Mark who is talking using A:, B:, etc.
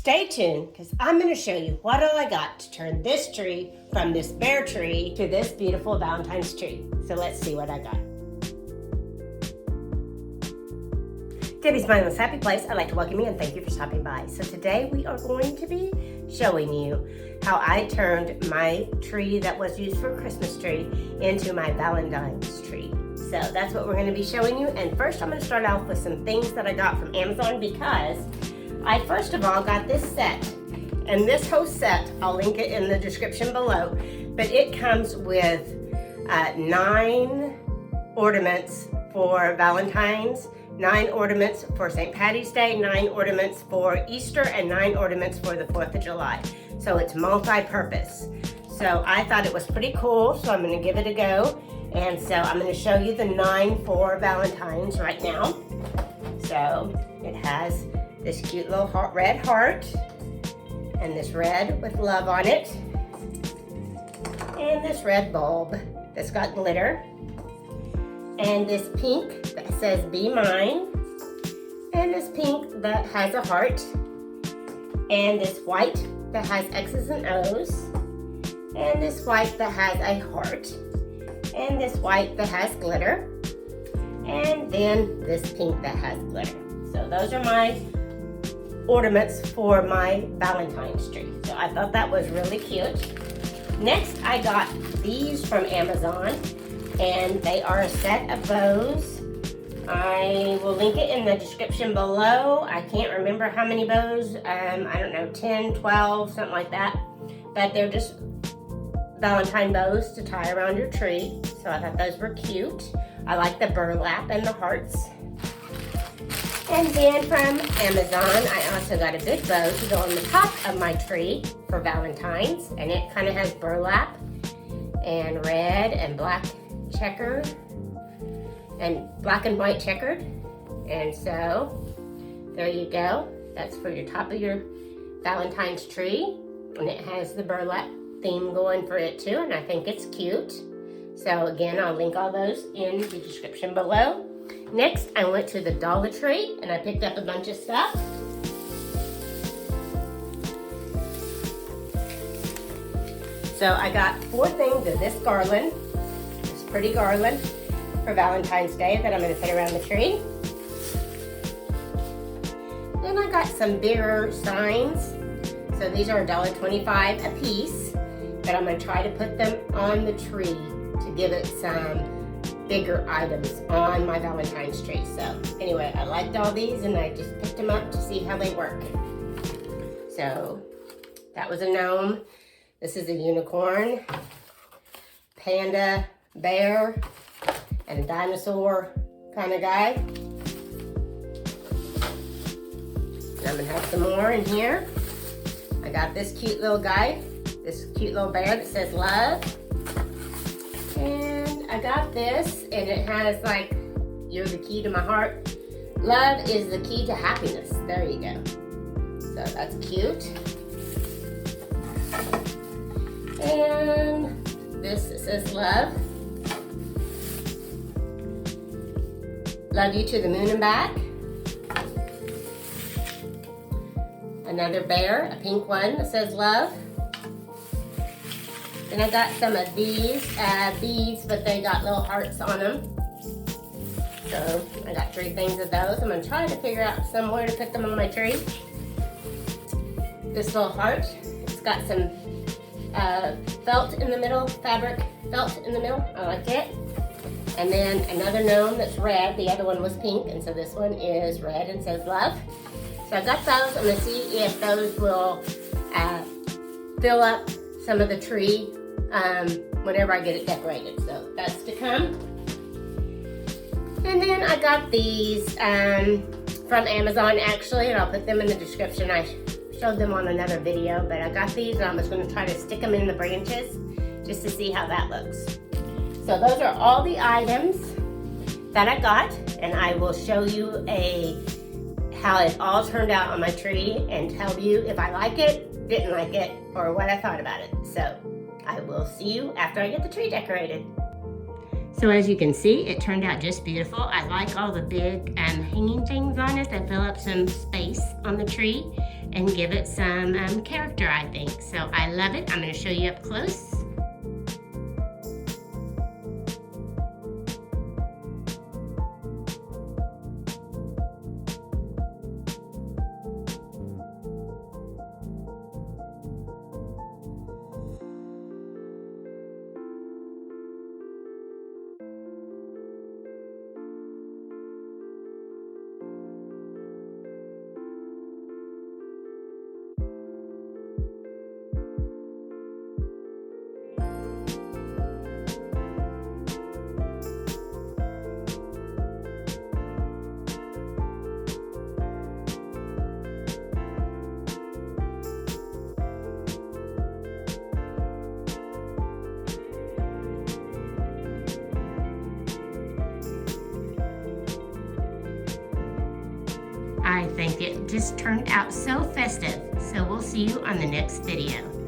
A: Stay tuned because I'm going to show you what all I got to turn this tree from this bare tree to this beautiful Valentine's tree. So let's see what I got. Debbie's Mindless Happy Place. I'd like to welcome you and thank you for stopping by. So today we are going to be showing you how I turned my tree that was used for a Christmas tree into my Valentine's tree. So that's what we're going to be showing you. And first I'm going to start off with some things that I got from Amazon because I first of all got this set. And this whole set, I'll link it in the description below, but it comes with 9 ornaments for Valentine's, 9 ornaments for St. Patty's Day, 9 ornaments for Easter, and 9 ornaments for the 4th of July. So it's multi-purpose. So I thought it was pretty cool, so I'm going to give it a go. And so I'm going to show you the 9 for Valentine's right now. So it has this cute little red heart, and this red with love on it, and this red bulb that's got glitter, and this pink that says "Be Mine," and this pink that has a heart, and this white that has X's and O's, and this white that has a heart, and this white that has glitter, and then this pink that has glitter. So those are my ornaments for my Valentine's tree. So I thought that was really cute. Next, I got these from Amazon, and they are a set of bows. I will link it in the description below. I can't remember how many bows. I don't know, 10, 12, something like that. But they're just Valentine bows to tie around your tree. So I thought those were cute. I like the burlap and the hearts. And then from Amazon, I also got a big bow to go on the top of my tree for Valentine's. And it kind of has burlap and red and black checkered and black and white checkered. And so there you go. That's for your top of your Valentine's tree. And it has the burlap theme going for it too. And I think it's cute. So again, I'll link all those in the description below. Next, I went to the Dollar Tree and I picked up a bunch of stuff. So I got 4 things of this garland, this pretty garland for Valentine's Day that I'm going to put around the tree. Then I got some bigger signs. So these are $1.25 a piece, but I'm going to try to put them on the tree to give it some bigger items on my Valentine's tree. So anyway, I liked all these and I just picked them up to see how they work. So that was a gnome. This is a unicorn, panda, bear, and a dinosaur kind of guy. And I'm gonna have some more in here. I got this cute little guy, this cute little bear that says love. And I got this, and it has like, you're the key to my heart. Love is the key to happiness. There you go. So that's cute. And this, it says love. Love you to the moon and back. Another bear, a pink one that says love. And I got some of these beads, but they got little hearts on them. So I got 3 things of those. I'm gonna try to figure out somewhere to put them on my tree. This little heart, it's got some felt in the middle, fabric felt in the middle. I like it. And then another gnome that's red. The other one was pink, and so this one is red and says love. So I got those. I'm gonna see if those will fill up some of the tree whenever I get it decorated. So that's to come. And then I got these from Amazon actually, and I'll put them in the description. I showed them on another video, but I got these and I was going to try to stick them in the branches just to see how that looks. So those are all the items that I got, and I will show you how it all turned out on my tree and tell you if I like it, didn't like it, or what I thought about it. So I will see you after I get the tree decorated. So as you can see, it turned out just beautiful. I like all the big hanging things on it that fill up some space on the tree. and give it some character, I think. So I love it. I'm going to show you up close. I think it just turned out so festive. So we'll see you on the next video.